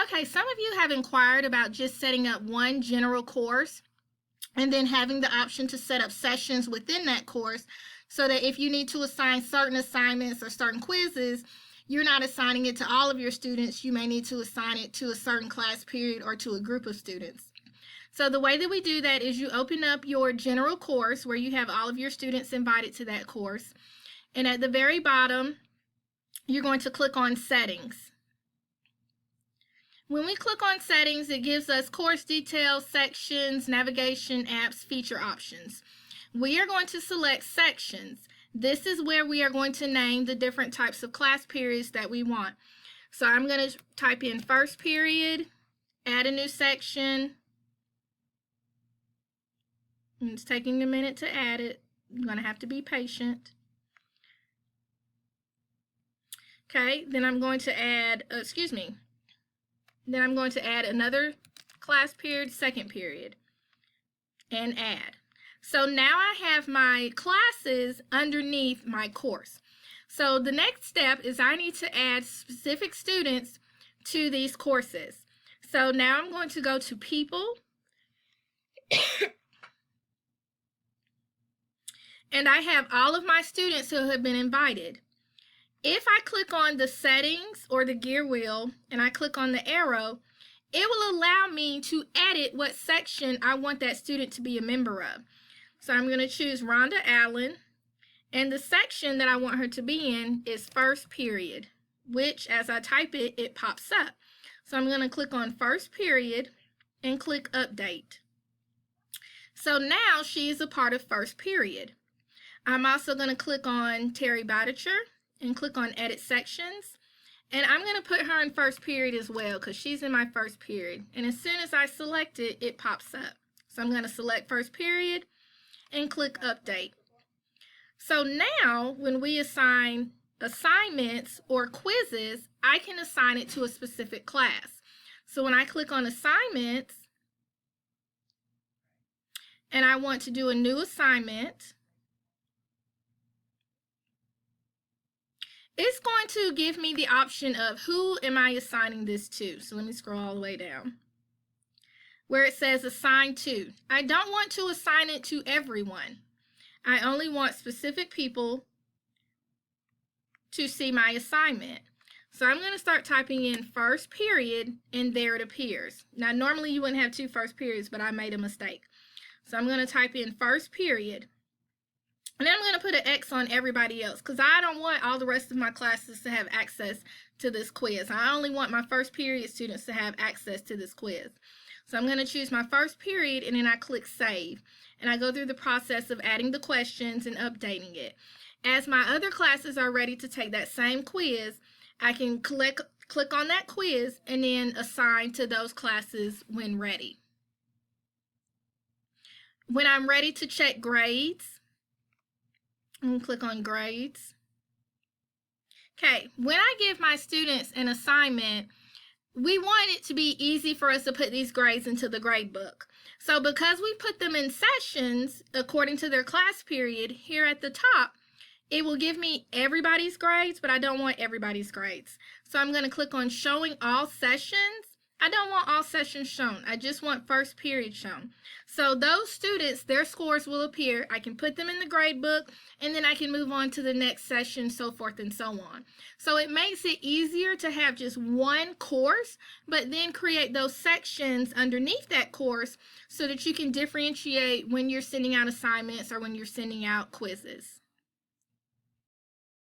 Okay, some of you have inquired about just setting up one general course and then having the option to set up sessions within that course so that if you need to assign certain assignments or certain quizzes, you're not assigning it to all of your students. You may need to assign it to a certain class period or to a group of students. So the way that we do that is you open up your general course where you have all of your students invited to that course. And at the very bottom, you're going to click on Settings. When we click on Settings, it gives us course details, sections, navigation, apps, feature options. We are going to select Sections. This is where we are going to name the different types of class periods that we want. So I'm going to type in first period, add a new section. It's taking a minute to add it. I'm going to have to be patient. Okay, then I'm going to add, Then I'm going to add another class period, second period, and add. So now I have my classes underneath my course. So the next step is I need to add specific students to these courses. So now I'm going to go to People, and I have all of my students who have been invited. If I click on the settings or the gear wheel and I click on the arrow, it will allow me to edit what section I want that student to be a member of. So I'm going to choose Rhonda Allen, and the section that I want her to be in is first period, which as I type it, it pops up. So I'm going to click on first period and click update. So now she is a part of first period. I'm also going to click on Terry Bodicher and click on edit sections, and I'm going to put her in first period as well because she's in my first period, and as soon as I select it, it pops up. So I'm going to select first period and click update. So now when we assign assignments or quizzes, I can assign it to a specific class. So when I click on assignments and I want to do a new assignment, it's going to give me the option of who am I assigning this to. So let me scroll all the way down where it says assign to. I don't want to assign it to everyone. I only want specific people to see my assignment. So I'm going to start typing in first period, and there it appears. Now normally you wouldn't have two first periods, but I made a mistake. So I'm going to type in first period. And then I'm going to put an X on everybody else because I don't want all the rest of my classes to have access to this quiz. I only want my first period students to have access to this quiz. So I'm going to choose my first period, and then I click Save. And I go through the process of adding the questions and updating it. As my other classes are ready to take that same quiz, I can click on that quiz and then assign to those classes when ready. When I'm ready to check grades, I'm going to click on grades. Okay, when I give my students an assignment, we want it to be easy for us to put these grades into the grade book. So because we put them in sessions according to their class period, here at the top, it will give me everybody's grades, but I don't want everybody's grades. So I'm going to click on showing all sessions. I don't want all sessions shown. I just want first period shown. So those students, their scores will appear. I can put them in the grade book, and then I can move on to the next session, so forth and so on. So it makes it easier to have just one course, but then create those sections underneath that course so that you can differentiate when you're sending out assignments or when you're sending out quizzes.